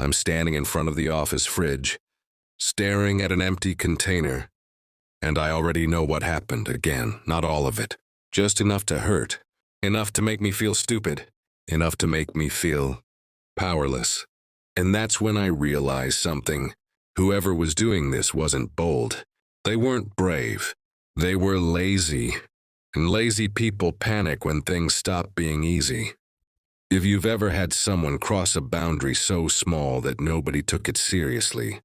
I'm standing in front of the office fridge, staring at an empty container, and I already know what happened again, not all of it. Just enough to hurt, enough to make me feel stupid, enough to make me feel powerless. And that's when I realized something. Whoever was doing this wasn't bold. They weren't brave. They were lazy. And lazy people panic when things stop being easy. If you've ever had someone cross a boundary so small that nobody took it seriously,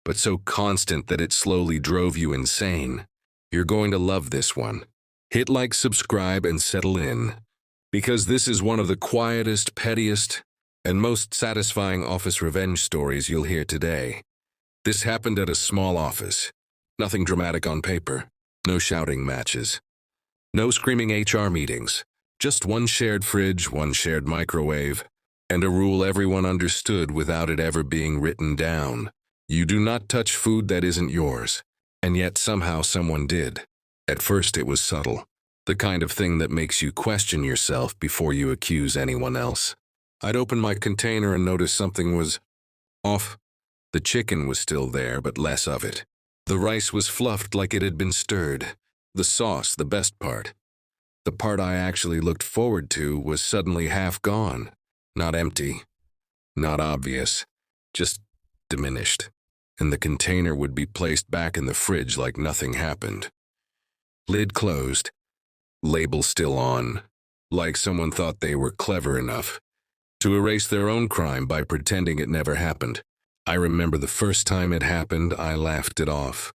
but so constant that it slowly drove you insane, you're going to love this one. Hit like, subscribe, and settle in, because this is one of the quietest, pettiest, and most satisfying office revenge stories you'll hear today. This happened at a small office. Nothing dramatic on paper. No shouting matches. No screaming HR meetings. Just one shared fridge, one shared microwave, and a rule everyone understood without it ever being written down. You do not touch food that isn't yours. And yet somehow someone did. At first it was subtle. The kind of thing that makes you question yourself before you accuse anyone else. I'd opened my container and noticed something was off. The chicken was still there, but less of it. The rice was fluffed like it had been stirred. The sauce, the best part. The part I actually looked forward to, was suddenly half gone. Not empty. Not obvious. Just diminished. And the container would be placed back in the fridge like nothing happened. Lid closed. Label still on. Like someone thought they were clever enough to erase their own crime by pretending it never happened. I remember the first time it happened, I laughed it off.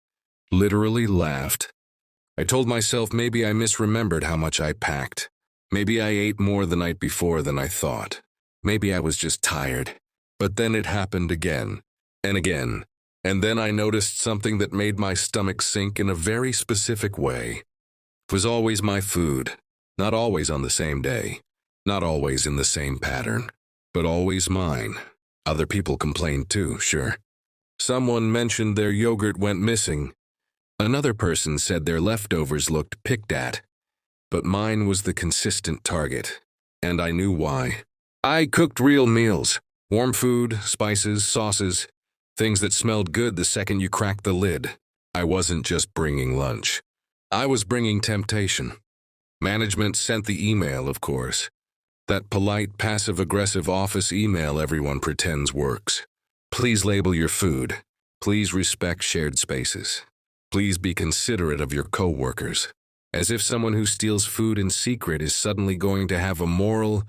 Literally laughed. I told myself maybe I misremembered how much I packed. Maybe I ate more the night before than I thought. Maybe I was just tired. But then it happened again, and again. And then I noticed something that made my stomach sink in a very specific way. It was always my food. Not always on the same day. Not always in the same pattern. But always mine. Other people complained too, sure. Someone mentioned their yogurt went missing. Another person said their leftovers looked picked at. But mine was the consistent target. And I knew why. I cooked real meals. Warm food, spices, sauces. Things that smelled good the second you cracked the lid. I wasn't just bringing lunch. I was bringing temptation. Management sent the email, of course. That polite, passive-aggressive office email everyone pretends works. Please label your food. Please respect shared spaces. Please be considerate of your co-workers. As if someone who steals food in secret is suddenly going to have a moral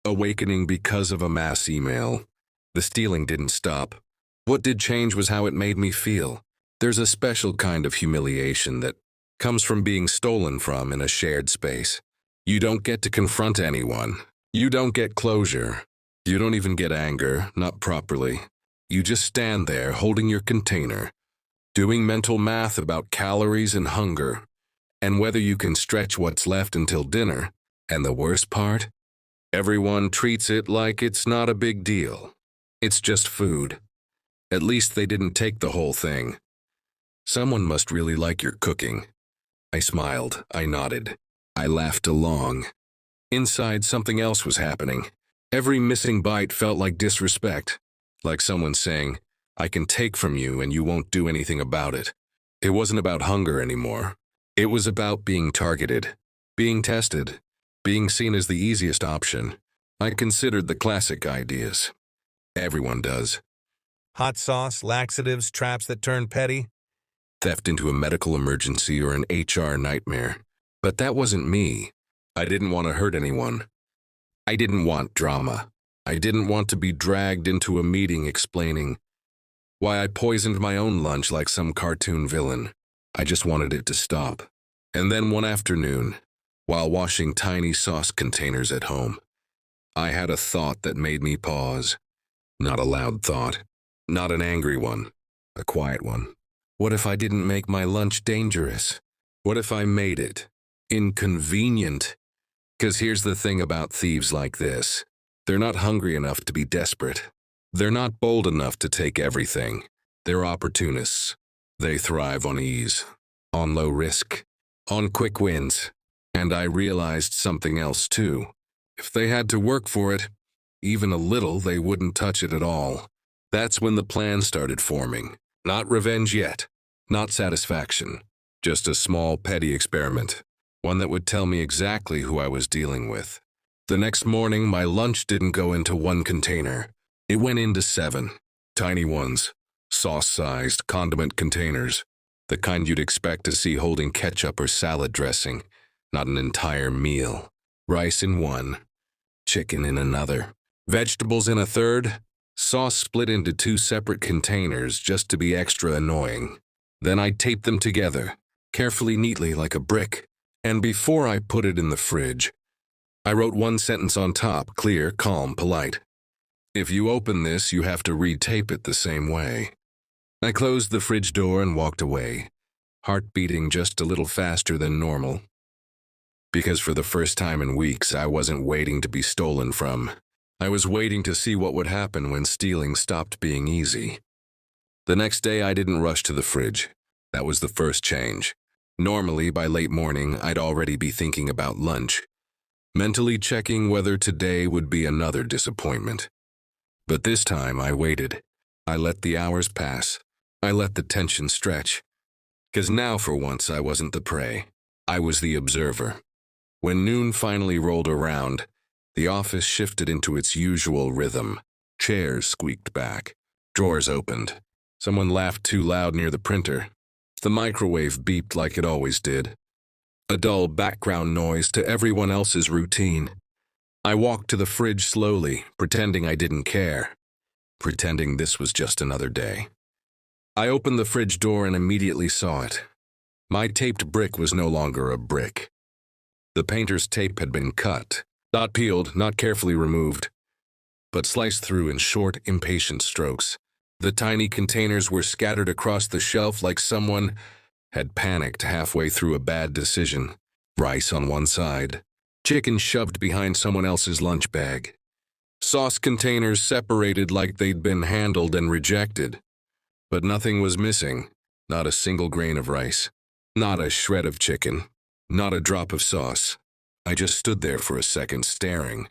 awakening because of a mass email. The stealing didn't stop. What did change was how it made me feel. There's a special kind of humiliation that comes from being stolen from in a shared space. You don't get to confront anyone. You don't get closure. You don't even get anger, not properly. You just stand there holding your container, doing mental math about calories and hunger, and whether you can stretch what's left until dinner. And the worst part? Everyone treats it like it's not a big deal. It's just food. At least they didn't take the whole thing. Someone must really like your cooking. I smiled. I nodded. I laughed along. Inside, something else was happening. Every missing bite felt like disrespect. Like someone saying, I can take from you and you won't do anything about it. It wasn't about hunger anymore. It was about being targeted, being tested, being seen as the easiest option. I considered the classic ideas. Everyone does. Hot sauce, laxatives, traps that turn petty. Theft into a medical emergency or an HR nightmare. But that wasn't me. I didn't want to hurt anyone. I didn't want drama. I didn't want to be dragged into a meeting explaining why I poisoned my own lunch like some cartoon villain. I just wanted it to stop. And then one afternoon, while washing tiny sauce containers at home, I had a thought that made me pause. Not a loud thought. Not an angry one. A quiet one. What if I didn't make my lunch dangerous? What if I made it inconvenient? 'Cause here's the thing about thieves like this. They're not hungry enough to be desperate. They're not bold enough to take everything. They're opportunists. They thrive on ease, on low risk, on quick wins. And I realized something else too. If they had to work for it, even a little, they wouldn't touch it at all. That's when the plan started forming. Not revenge yet. Not satisfaction. Just a small, petty experiment. One that would tell me exactly who I was dealing with. The next morning, my lunch didn't go into one container. It went into 7. Tiny ones. Sauce-sized condiment containers. The kind you'd expect to see holding ketchup or salad dressing. Not an entire meal. Rice in one. Chicken in another. Vegetables in a third. Sauce split into 2 separate containers just to be extra annoying. Then I taped them together, carefully, neatly, like a brick. And before I put it in the fridge, I wrote one sentence on top, clear, calm, polite. If you open this, you have to retape it the same way. I closed the fridge door and walked away, heart beating just a little faster than normal. Because for the first time in weeks, I wasn't waiting to be stolen from. I was waiting to see what would happen when stealing stopped being easy. The next day, I didn't rush to the fridge. That was the first change. Normally, by late morning, I'd already be thinking about lunch, mentally checking whether today would be another disappointment. But this time, I waited. I let the hours pass. I let the tension stretch. 'Cause now, for once, I wasn't the prey. I was the observer. When noon finally rolled around, the office shifted into its usual rhythm. Chairs squeaked back. Drawers opened. Someone laughed too loud near the printer. The microwave beeped like it always did. A dull background noise to everyone else's routine. I walked to the fridge slowly, pretending I didn't care. Pretending this was just another day. I opened the fridge door and immediately saw it. My taped brick was no longer a brick. The painter's tape had been cut. Not peeled, not carefully removed, but sliced through in short, impatient strokes. The tiny containers were scattered across the shelf like someone had panicked halfway through a bad decision. Rice on one side, chicken shoved behind someone else's lunch bag. Sauce containers separated like they'd been handled and rejected. But nothing was missing. Not a single grain of rice. Not a shred of chicken. Not a drop of sauce. I just stood there for a second, staring,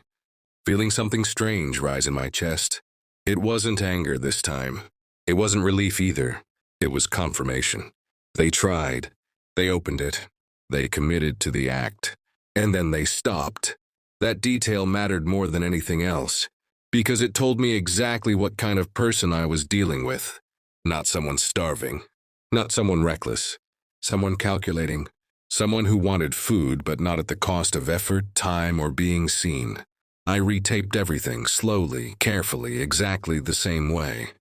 feeling something strange rise in my chest. It wasn't anger this time. It wasn't relief either. It was confirmation. They tried. They opened it. They committed to the act. And then they stopped. That detail mattered more than anything else, because it told me exactly what kind of person I was dealing with. Not someone starving. Not someone reckless. Someone calculating. Someone who wanted food, but not at the cost of effort, time, or being seen. I retaped everything, slowly, carefully, exactly the same way.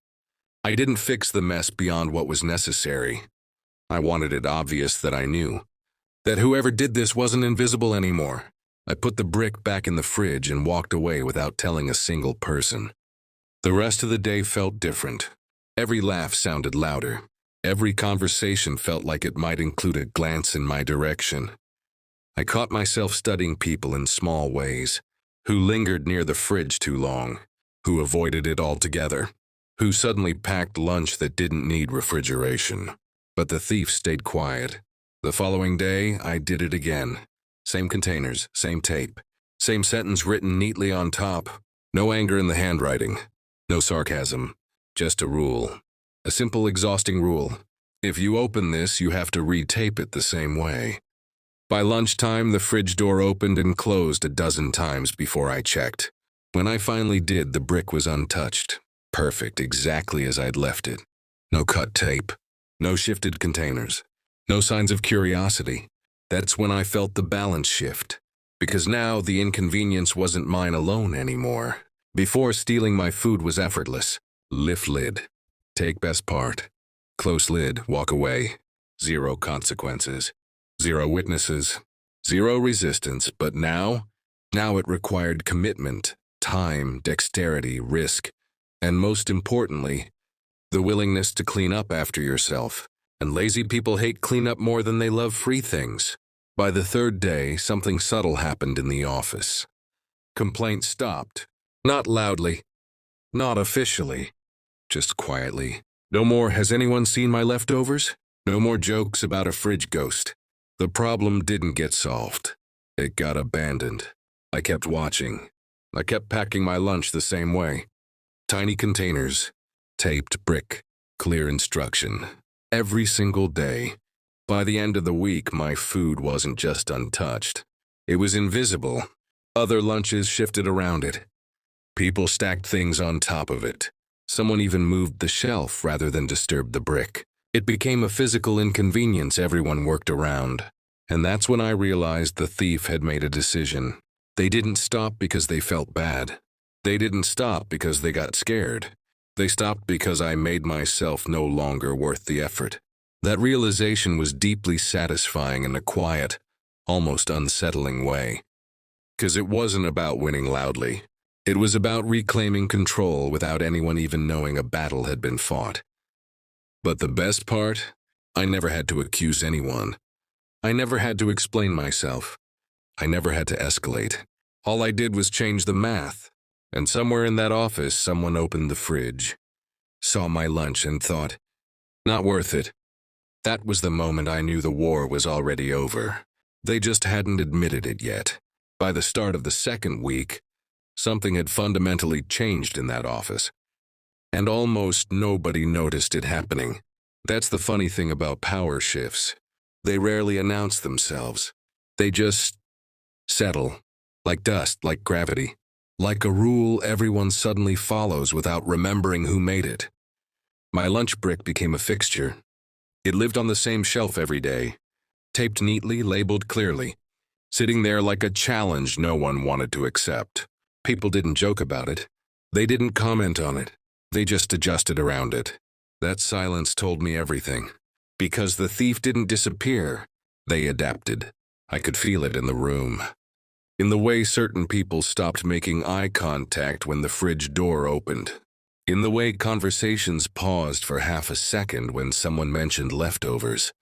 I didn't fix the mess beyond what was necessary. I wanted it obvious that I knew. That whoever did this wasn't invisible anymore. I put the brick back in the fridge and walked away without telling a single person. The rest of the day felt different. Every laugh sounded louder. Every conversation felt like it might include a glance in my direction. I caught myself studying people in small ways, who lingered near the fridge too long, who avoided it altogether, who suddenly packed lunch that didn't need refrigeration. But the thief stayed quiet. The following day, I did it again. Same containers, same tape, same sentence written neatly on top. No anger in the handwriting, no sarcasm, just a rule. A simple, exhausting rule. If you open this, you have to retape it the same way. By lunchtime, the fridge door opened and closed a dozen times before I checked. When I finally did, the brick was untouched. Perfect, exactly as I'd left it. No cut tape. No shifted containers. No signs of curiosity. That's when I felt the balance shift. Because now the inconvenience wasn't mine alone anymore. Before, stealing my food was effortless. Lift lid. Take best part. Close lid, walk away. Zero consequences. Zero witnesses. Zero resistance. But now it required commitment, time, dexterity, risk, and most importantly, the willingness to clean up after yourself. And lazy people hate cleanup more than they love free things. By the third day, something subtle happened in the office. Complaints stopped. Not loudly. Not officially. Just quietly. No more, "Has anyone seen my leftovers?" No more jokes about a fridge ghost. The problem didn't get solved. It got abandoned. I kept watching. I kept packing my lunch the same way. Tiny containers. Taped brick, clear instruction. Every single day. By the end of the week, my food wasn't just untouched. It was invisible. Other lunches shifted around it. People stacked things on top of it. Someone even moved the shelf rather than disturb the brick. It became a physical inconvenience everyone worked around. And that's when I realized the thief had made a decision. They didn't stop because they felt bad. They didn't stop because they got scared. They stopped because I made myself no longer worth the effort. That realization was deeply satisfying in a quiet, almost unsettling way. 'Cause it wasn't about winning loudly. It was about reclaiming control without anyone even knowing a battle had been fought. But the best part? I never had to accuse anyone. I never had to explain myself. I never had to escalate. All I did was change the math. And somewhere in that office, someone opened the fridge, saw my lunch and thought, not worth it. That was the moment I knew the war was already over. They just hadn't admitted it yet. By the start of the second week, something had fundamentally changed in that office. And almost nobody noticed it happening. That's the funny thing about power shifts. They rarely announce themselves. They just settle, like dust, like gravity. Like a rule everyone suddenly follows without remembering who made it. My lunch brick became a fixture. It lived on the same shelf every day, taped neatly, labeled clearly, sitting there like a challenge no one wanted to accept. People didn't joke about it. They didn't comment on it. They just adjusted around it. That silence told me everything. Because the thief didn't disappear, they adapted. I could feel it in the room. In the way certain people stopped making eye contact when the fridge door opened. In the way conversations paused for half a second when someone mentioned leftovers.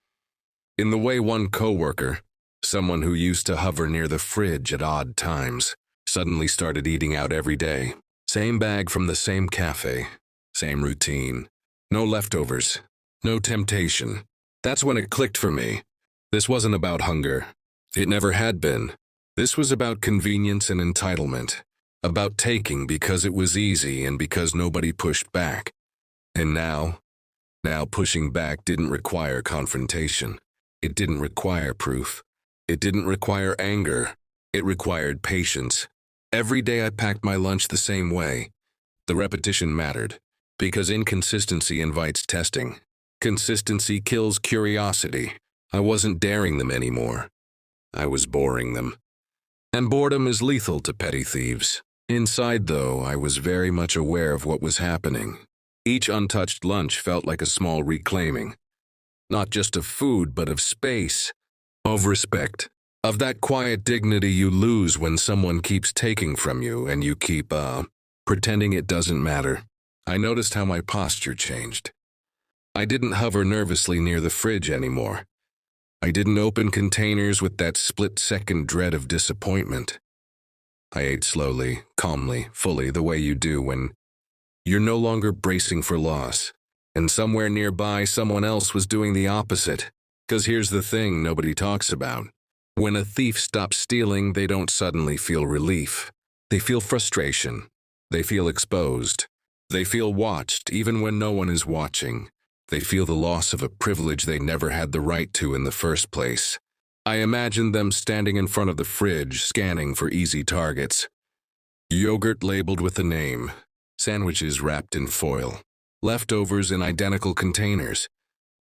In the way one coworker, someone who used to hover near the fridge at odd times, suddenly started eating out every day. Same bag from the same cafe, same routine. No leftovers, no temptation. That's when it clicked for me. This wasn't about hunger. It never had been. This was about convenience and entitlement, about taking because it was easy and because nobody pushed back. And now pushing back didn't require confrontation. It didn't require proof. It didn't require anger. It required patience. Every day I packed my lunch the same way. The repetition mattered, because inconsistency invites testing. Consistency kills curiosity. I wasn't daring them anymore. I was boring them. And boredom is lethal to petty thieves. Inside, though, I was very much aware of what was happening. Each untouched lunch felt like a small reclaiming. Not just of food, but of space, of respect, of that quiet dignity you lose when someone keeps taking from you and you keep, pretending it doesn't matter. I noticed how my posture changed. I didn't hover nervously near the fridge anymore. I didn't open containers with that split-second dread of disappointment. I ate slowly, calmly, fully, the way you do when you're no longer bracing for loss. And somewhere nearby, someone else was doing the opposite. 'Cause here's the thing nobody talks about. When a thief stops stealing, they don't suddenly feel relief. They feel frustration. They feel exposed. They feel watched, even when no one is watching. They feel the loss of a privilege they never had the right to in the first place. I imagined them standing in front of the fridge, scanning for easy targets. Yogurt labeled with a name, sandwiches wrapped in foil, leftovers in identical containers.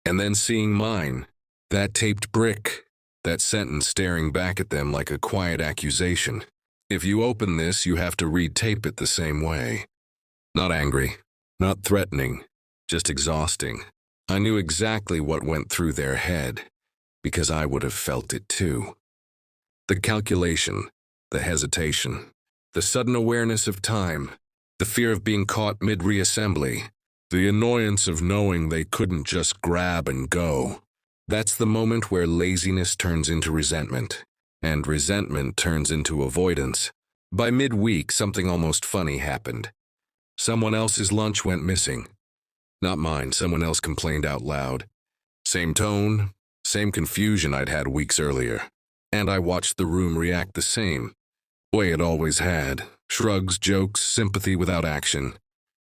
And then seeing mine, that taped brick, that sentence staring back at them like a quiet accusation. If you open this, you have to retape it the same way. Not angry, not threatening, just exhausting. I knew exactly what went through their head, because I would have felt it too. The calculation, the hesitation, the sudden awareness of time, the fear of being caught mid-reassembly, the annoyance of knowing they couldn't just grab and go. That's the moment where laziness turns into resentment, and resentment turns into avoidance. By midweek, something almost funny happened. Someone else's lunch went missing. Not mine, someone else complained out loud. Same tone, same confusion I'd had weeks earlier. And I watched the room react the same way it always had. Shrugs, jokes, sympathy without action.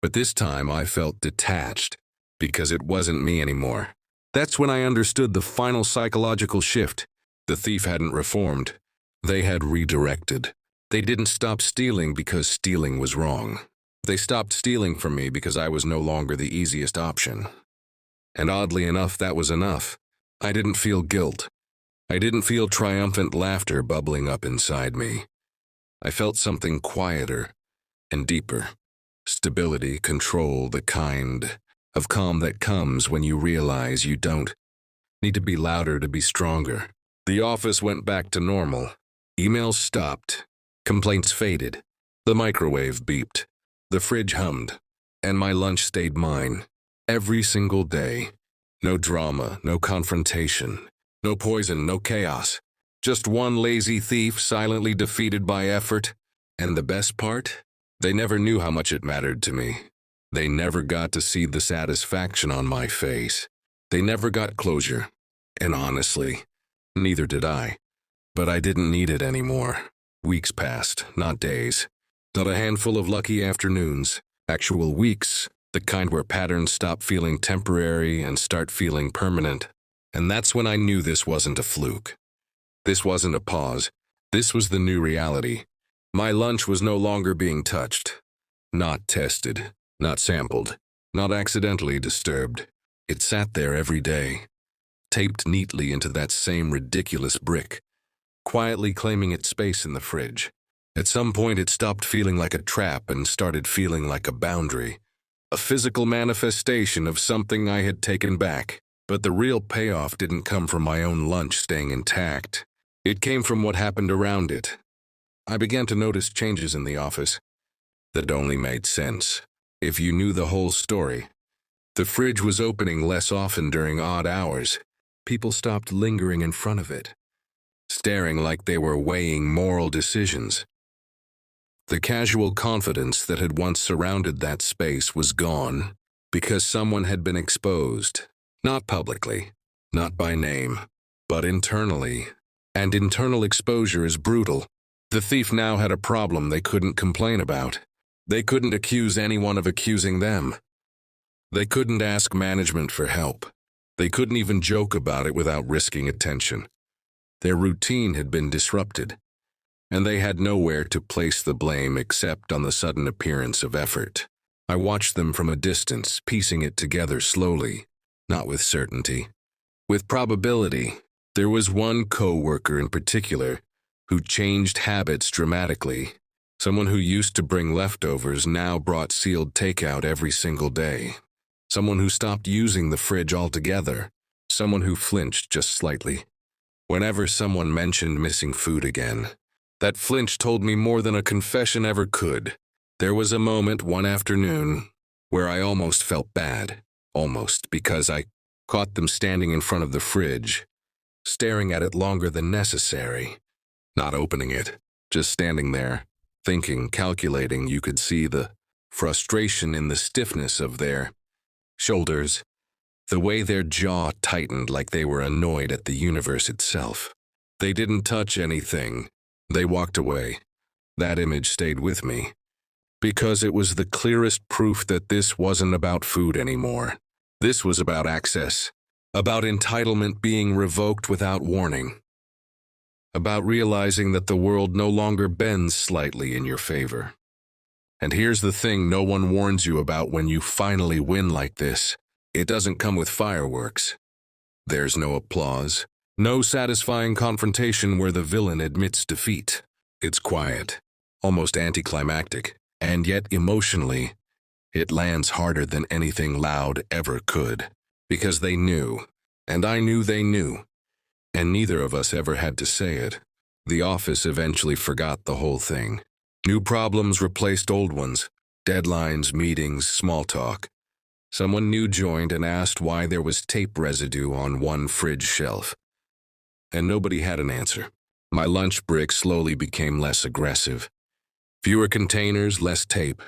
But this time I felt detached, because it wasn't me anymore. That's when I understood the final psychological shift. The thief hadn't reformed. They had redirected. They didn't stop stealing because stealing was wrong. They stopped stealing from me because I was no longer the easiest option. And oddly enough, that was enough. I didn't feel guilt. I didn't feel triumphant laughter bubbling up inside me. I felt something quieter and deeper. Stability, control, the kind of calm that comes when you realize you don't need to be louder to be stronger. The office went back to normal. Emails stopped. Complaints faded. The microwave beeped. The fridge hummed. And my lunch stayed mine. Every single day. No drama, no confrontation. No poison, no chaos. Just one lazy thief silently defeated by effort. And the best part? They never knew how much it mattered to me. They never got to see the satisfaction on my face. They never got closure. And honestly, neither did I. But I didn't need it anymore. Weeks passed, not days. Not a handful of lucky afternoons. Actual weeks, the kind where patterns stop feeling temporary and start feeling permanent. And that's when I knew this wasn't a fluke. This wasn't a pause. This was the new reality. My lunch was no longer being touched. Not tested. Not sampled. Not accidentally disturbed. It sat there every day, taped neatly into that same ridiculous brick, quietly claiming its space in the fridge. At some point it stopped feeling like a trap and started feeling like a boundary, a physical manifestation of something I had taken back. But the real payoff didn't come from my own lunch staying intact. It came from what happened around it. I began to notice changes in the office that only made sense if you knew the whole story. The fridge was opening less often during odd hours. People stopped lingering in front of it, staring like they were weighing moral decisions. The casual confidence that had once surrounded that space was gone because someone had been exposed, not publicly, not by name, but internally. And internal exposure is brutal. The thief now had a problem they couldn't complain about. They couldn't accuse anyone of accusing them. They couldn't ask management for help. They couldn't even joke about it without risking attention. Their routine had been disrupted, and they had nowhere to place the blame except on the sudden appearance of effort. I watched them from a distance, piecing it together slowly, not with certainty. With probability. There was one co-worker in particular who changed habits dramatically. Someone who used to bring leftovers now brought sealed takeout every single day. Someone who stopped using the fridge altogether. Someone who flinched just slightly whenever someone mentioned missing food again. That flinch told me more than a confession ever could. There was a moment one afternoon where I almost felt bad. Almost, because I caught them standing in front of the fridge, staring at it longer than necessary. Not opening it, just standing there, thinking, calculating. You could see the frustration in the stiffness of their shoulders, the way their jaw tightened like they were annoyed at the universe itself. They didn't touch anything. They walked away. That image stayed with me, because it was the clearest proof that this wasn't about food anymore. This was about access, about entitlement being revoked without warning, about realizing that the world no longer bends slightly in your favor. And here's the thing no one warns you about when you finally win like this. It doesn't come with fireworks. There's no applause, no satisfying confrontation where the villain admits defeat. It's quiet, almost anticlimactic, and yet emotionally, it lands harder than anything loud ever could. Because they knew, and I knew they knew, and neither of us ever had to say it. The office eventually forgot the whole thing. New problems replaced old ones, deadlines, meetings, small talk. Someone new joined and asked why there was tape residue on one fridge shelf. And nobody had an answer. My lunch brick slowly became less aggressive. Fewer containers, less tape.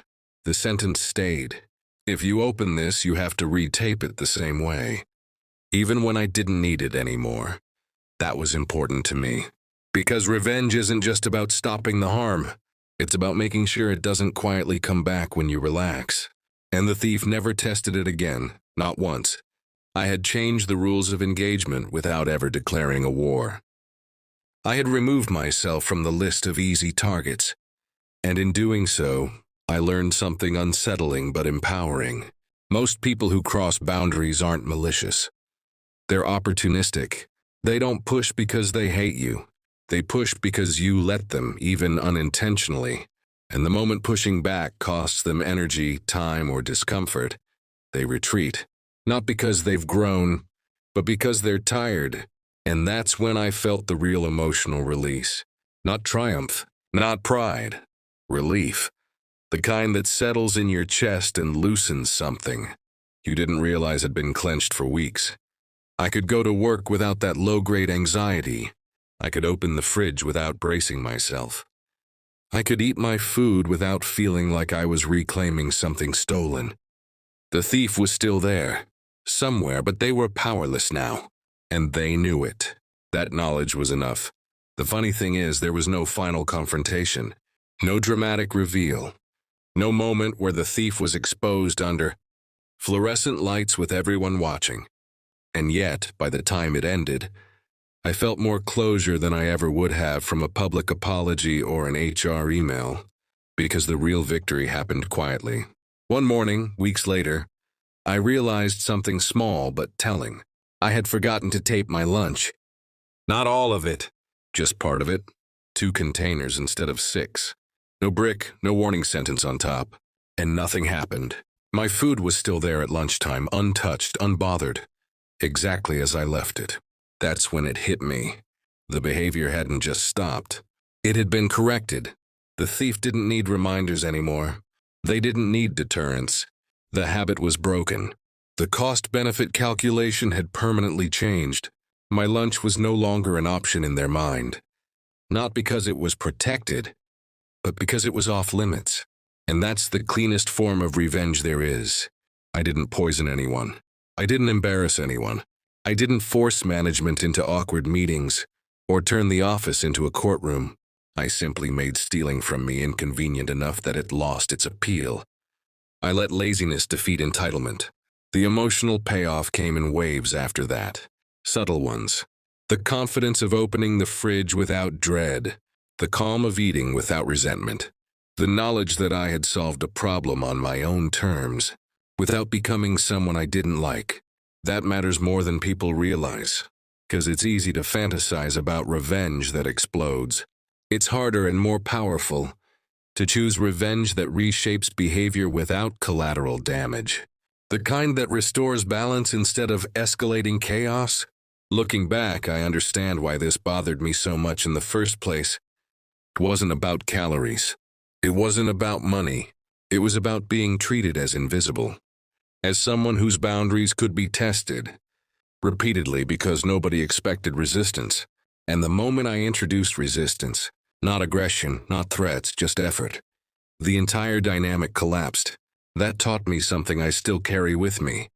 The sentence stayed. If you open this, you have to retape it the same way. Even when I didn't need it anymore. That was important to me. Because revenge isn't just about stopping the harm. It's about making sure it doesn't quietly come back when you relax. And the thief never tested it again, not once. I had changed the rules of engagement without ever declaring a war. I had removed myself from the list of easy targets, and in doing so, I learned something unsettling but empowering. Most people who cross boundaries aren't malicious. They're opportunistic. They don't push because they hate you. They push because you let them, even unintentionally. And the moment pushing back costs them energy, time, or discomfort, they retreat. Not because they've grown, but because they're tired. And that's when I felt the real emotional release. Not triumph, not pride. Relief. The kind that settles in your chest and loosens something you didn't realize had been clenched for weeks. I could go to work without that low-grade anxiety. I could open the fridge without bracing myself. I could eat my food without feeling like I was reclaiming something stolen. The thief was still there, somewhere, but they were powerless now, and they knew it. That knowledge was enough. The funny thing is, there was no final confrontation, no dramatic reveal, no moment where the thief was exposed under fluorescent lights with everyone watching. And yet, by the time it ended, I felt more closure than I ever would have from a public apology or an HR email, because the real victory happened quietly. One morning, weeks later, I realized something small but telling. I had forgotten to tape my lunch. Not all of it, just part of it. 2 containers instead of 6. No brick, no warning sentence on top. And nothing happened. My food was still there at lunchtime, untouched, unbothered, exactly as I left it. That's when it hit me. The behavior hadn't just stopped. It had been corrected. The thief didn't need reminders anymore. They didn't need deterrence. The habit was broken. The cost-benefit calculation had permanently changed. My lunch was no longer an option in their mind. Not because it was protected, but because it was off-limits. And that's the cleanest form of revenge there is. I didn't poison anyone. I didn't embarrass anyone. I didn't force management into awkward meetings or turn the office into a courtroom. I simply made stealing from me inconvenient enough that it lost its appeal. I let laziness defeat entitlement. The emotional payoff came in waves after that. Subtle ones. The confidence of opening the fridge without dread. The calm of eating without resentment. The knowledge that I had solved a problem on my own terms, without becoming someone I didn't like. That matters more than people realize, because it's easy to fantasize about revenge that explodes. It's harder and more powerful to choose revenge that reshapes behavior without collateral damage. The kind that restores balance instead of escalating chaos. Looking back, I understand why this bothered me so much in the first place. It wasn't about calories. It wasn't about money. It was about being treated as invisible, as someone whose boundaries could be tested repeatedly because nobody expected resistance. And the moment I introduced resistance, not aggression, not threats, just effort, the entire dynamic collapsed. That taught me something I still carry with me.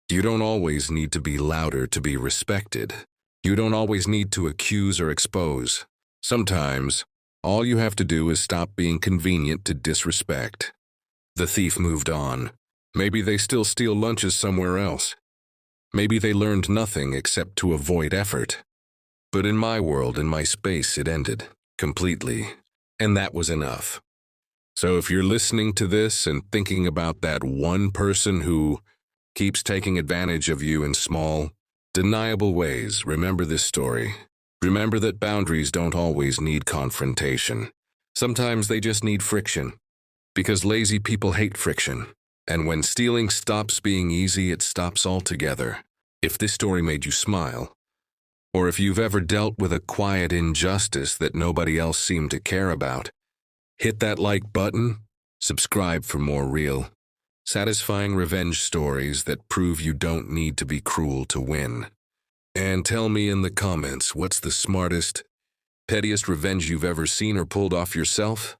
You don't always need to be louder to be respected. You don't always need to accuse or expose. Sometimes, all you have to do is stop being convenient to disrespect. The thief moved on. Maybe they still steal lunches somewhere else. Maybe they learned nothing except to avoid effort. But in my world, in my space, it ended completely. And that was enough. So if you're listening to this and thinking about that one person who keeps taking advantage of you in small, deniable ways, remember this story. Remember that boundaries don't always need confrontation. Sometimes they just need friction. Because lazy people hate friction. And when stealing stops being easy, it stops altogether. If this story made you smile, or if you've ever dealt with a quiet injustice that nobody else seemed to care about, hit that like button, subscribe for more real, satisfying revenge stories that prove you don't need to be cruel to win. And tell me in the comments, what's the smartest, pettiest revenge you've ever seen or pulled off yourself?